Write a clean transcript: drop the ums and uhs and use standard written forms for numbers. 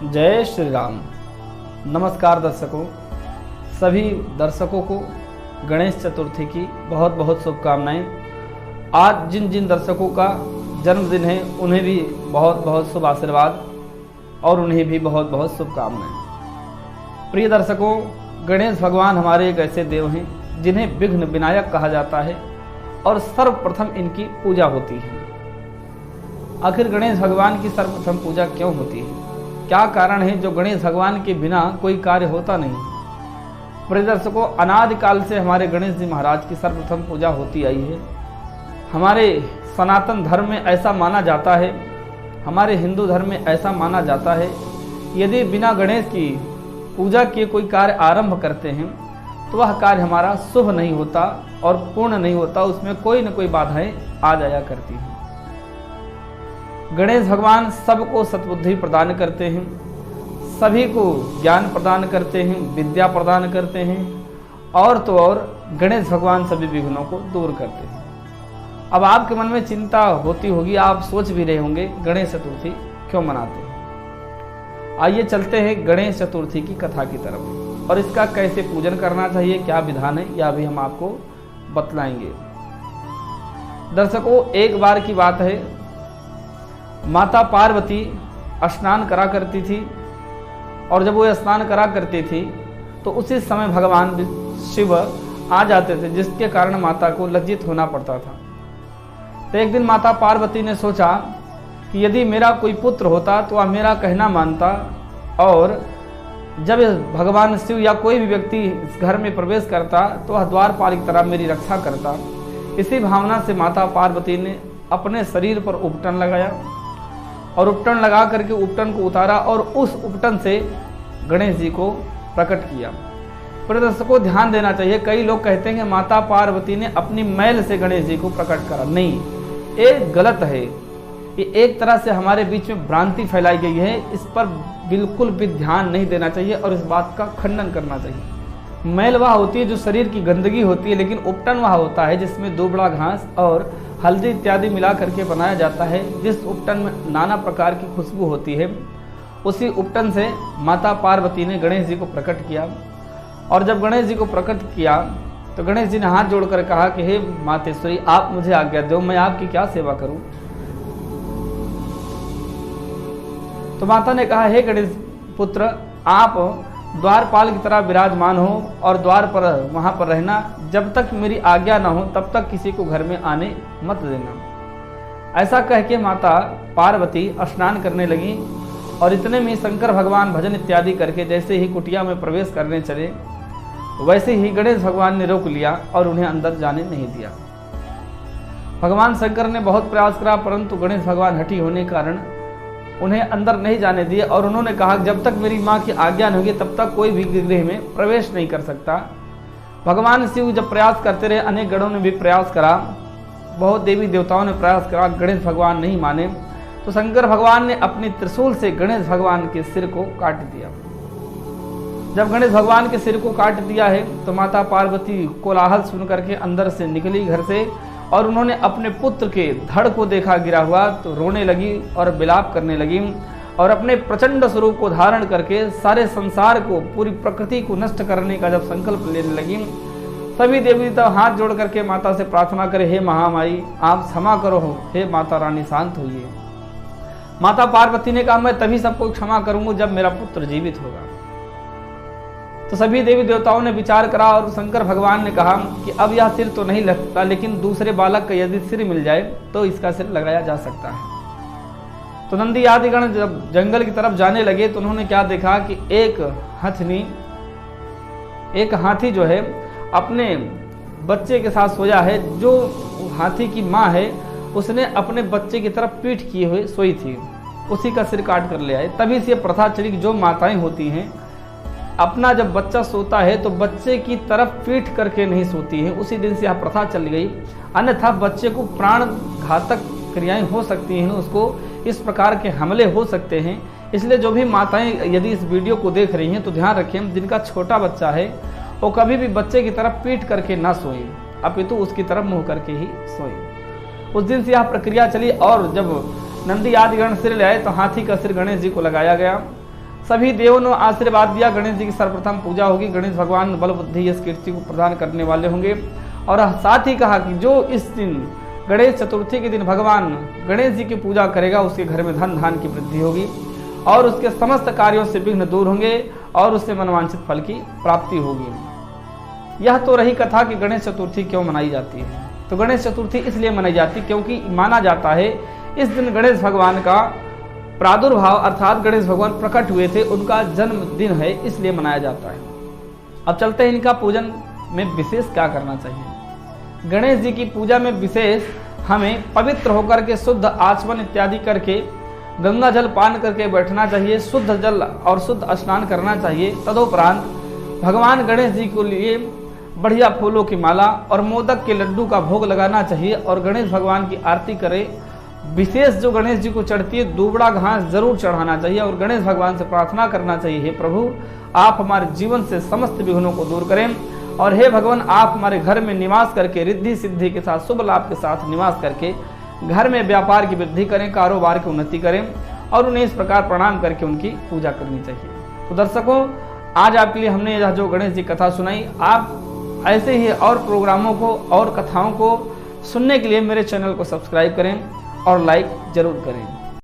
जय श्री राम। नमस्कार दर्शकों, सभी दर्शकों को गणेश चतुर्थी की बहुत बहुत शुभकामनाएं। आज जिन जिन दर्शकों का जन्मदिन है उन्हें भी बहुत बहुत शुभ आशीर्वाद और उन्हें भी बहुत बहुत शुभकामनाएं। प्रिय दर्शकों, गणेश भगवान हमारे एक ऐसे देव हैं जिन्हें विघ्न विनायक कहा जाता है और सर्वप्रथम इनकी पूजा होती है। आखिर गणेश भगवान की सर्वप्रथम पूजा क्यों होती है? क्या कारण है जो गणेश भगवान के बिना कोई कार्य होता नहीं? प्रिय दर्शकों, अनादिकाल से हमारे गणेश जी महाराज की सर्वप्रथम पूजा होती आई है। हमारे सनातन धर्म में ऐसा माना जाता है, हमारे हिंदू धर्म में ऐसा माना जाता है, यदि बिना गणेश की पूजा के कोई कार्य आरंभ करते हैं तो वह कार्य हमारा शुभ नहीं होता और पूर्ण नहीं होता, उसमें कोई न कोई बाधाएं आ जाया करती हैं। गणेश भगवान सबको सद्बुद्धि प्रदान करते हैं, सभी को ज्ञान प्रदान करते हैं, विद्या प्रदान करते हैं और तो और गणेश भगवान सभी विघ्नों को दूर करते हैं। अब आपके मन में चिंता होती होगी, आप सोच भी रहे होंगे गणेश चतुर्थी क्यों मनाते हैं। आइए चलते हैं गणेश चतुर्थी की कथा की तरफ और इसका कैसे पूजन करना चाहिए, क्या विधान है, यह भी हम आपको बतलाएंगे। दर्शकों, एक बार की बात है, माता पार्वती स्नान करा करती थी और जब वो स्नान करा करती थी तो उसी समय भगवान शिव आ जाते थे, जिसके कारण माता को लज्जित होना पड़ता था। तो एक दिन माता पार्वती ने सोचा कि यदि मेरा कोई पुत्र होता तो वह मेरा कहना मानता और जब भगवान शिव या कोई भी व्यक्ति इस घर में प्रवेश करता तो वह द्वारपाल की तरह मेरी रक्षा करता। इसी भावना से माता पार्वती ने अपने शरीर पर उपटन लगाया और उपटन लगा करके उपटन को उतारा और उस उपटन से गणेश जी को प्रकट किया। पर दर्शकों, ध्यान देना चाहिए, कई लोग कहते हैं कि माता पार्वती ने अपनी मैल से गणेश जी को प्रकट करा। नहीं, ये गलत है। ये एक तरह से हमारे बीच में भ्रांति फैलाई गई है, इस पर बिल्कुल भी ध्यान नहीं देना चाहिए और इस बात का खंडन करना चाहिए। मैल वह होती है जो शरीर की गंदगी होती है, लेकिन उपटन वह होता है जिसमें दुबड़ा घास और हल्दी इत्यादि मिला करके बनाया जाता है, जिस उपटन में नाना प्रकार की खुशबू होती है। उसी उपटन से माता पार्वती ने गणेश जी को प्रकट किया और जब गणेश जी को प्रकट किया तो गणेश जी ने हाथ जोड़कर कहा कि हे मातेश्वरी, आप मुझे आज्ञा दो, मैं आपकी क्या सेवा करूं। तो माता ने कहा, हे गणेश पुत्र, आप द्वारपाल की तरह विराजमान हो और द्वार पर वहां पर रहना, जब तक मेरी आज्ञा ना हो तब तक किसी को घर में आने मत देना। ऐसा कह के माता पार्वती स्नान करने लगी और इतने में शंकर भगवान भजन इत्यादि करके जैसे ही कुटिया में प्रवेश करने चले, वैसे ही गणेश भगवान ने रोक लिया और उन्हें अंदर जाने नहीं दिया। भगवान शंकर ने बहुत प्रयास करा, परंतु गणेश भगवान हठी होने के कारण उन्हें अंदर नहीं जाने दिए और उन्होंने कहा, जब तक मेरी माँ की आज्ञा नहीं होगी तब तक कोई भी गृह में प्रवेश नहीं कर सकता। भगवान शिव जब प्रयास करते रहे, अनेक गणों ने भी प्रयास करा, बहुत देवी देवताओं ने प्रयास करा, गणेश भगवान नहीं माने। तो शंकर भगवान ने अपने त्रिशूल से गणेश भगवान के सिर को काट दिया। जब गणेश भगवान के सिर को काट दिया है तो माता पार्वती कोलाहल सुन करके अंदर से निकली घर से और उन्होंने अपने पुत्र के धड़ को देखा गिरा हुआ तो रोने लगी और विलाप करने लगी और अपने प्रचंड स्वरूप को धारण करके सारे संसार को, पूरी प्रकृति को नष्ट करने का जब संकल्प लेने लगी, सभी देवी देवता हाथ जोड़ करके माता से प्रार्थना करे, हे महामाई, आप क्षमा करो, हे माता रानी शांत होइए। माता पार्वती ने कहा, मैं तभी सबको क्षमा करूंगा जब मेरा पुत्र जीवित होगा। तो सभी देवी देवताओं ने विचार करा और शंकर भगवान ने कहा कि अब यह सिर तो नहीं लगता, लेकिन दूसरे बालक का यदि सिर मिल जाए तो इसका सिर लगाया जा सकता है। तो नंदी आदि गण जब जंगल की तरफ जाने लगे तो उन्होंने क्या देखा कि एक हाथी जो है अपने बच्चे के साथ सोया है। जो हाथी की माँ है उसने अपने बच्चे की तरफ पीठ किए हुए सोई थी, उसी का सिर काट कर ले आए। तभी से प्रथा चली कि जो माताएं होती हैं अपना जब बच्चा सोता है तो बच्चे की तरफ पीठ करके नहीं सोती है। उसी दिन से यह प्रथा चल गई, अन्यथा बच्चे को प्राण घातक क्रियाएं हो सकती हैं, उसको इस प्रकार के हमले हो सकते हैं। इसलिए जो भी माताएं यदि इस वीडियो को देख रही हैं तो ध्यान रखें, जिनका छोटा बच्चा है वो कभी भी बच्चे की तरफ पीठ करके ना सोए, अपितु उसकी तरफ मुंह करके ही सोए। उस दिन से यह प्रक्रिया चली और जब नंदी आदि गण सिर ले आए तो हाथी का सिर गणेश जी को लगाया गया। सभी देवों ने आशीर्वाद दिया। गणेश जी की सर्वप्रथम पूजा होगी। गणेश भगवान बल बुद्धि यश कीर्ति को प्रदान करने वाले होंगे। और साथ ही कहा कि जो इस दिन गणेश चतुर्थी के दिन भगवान गणेश जी की पूजा करेगा उसके घर में धन धान की वृद्धि होगी और उसके समस्त कार्यों से विघ्न दूर होंगे और उससे मनवांछित फल की प्राप्ति होगी। यह तो रही कथा कि गणेश चतुर्थी क्यों मनाई जाती है। तो गणेश चतुर्थी इसलिए मनाई जाती है क्योंकि माना जाता है इस दिन गणेश भगवान का प्रादुर्भाव अर्थात गणेश भगवान प्रकट हुए थे, उनका जन्मदिन है, इसलिए मनाया जाता है। अब चलते हैं इनका पूजन में विशेष क्या करना चाहिए। गणेश जी की पूजा में विशेष हमें पवित्र होकर के शुद्ध आचमन इत्यादि करके गंगा जल पान करके बैठना चाहिए, शुद्ध जल और शुद्ध स्नान करना चाहिए। तदोपरांत भगवान गणेश जी के लिए बढ़िया फूलों की माला और मोदक के लड्डू का भोग लगाना चाहिए और गणेश भगवान की आरती करें। विशेष जो गणेश जी को चढ़ती है दूबड़ा घास जरूर चढ़ाना चाहिए और गणेश भगवान से प्रार्थना करना चाहिए, हे प्रभु आप हमारे जीवन से समस्त विघ्नों को दूर करें और हे भगवान आप हमारे घर में निवास करके रिद्धि सिद्धि के साथ शुभ लाभ के साथ निवास करके घर में व्यापार की वृद्धि करें, कारोबार की उन्नति करें और उन्हें इस प्रकार प्रणाम करके उनकी पूजा करनी चाहिए। तो दर्शकों, आज आपके लिए हमने यह जो गणेश जी कथा सुनाई, आप ऐसे ही और प्रोग्रामों को और कथाओं को सुनने के लिए मेरे चैनल को सब्सक्राइब करें और लाइक जरूर करें।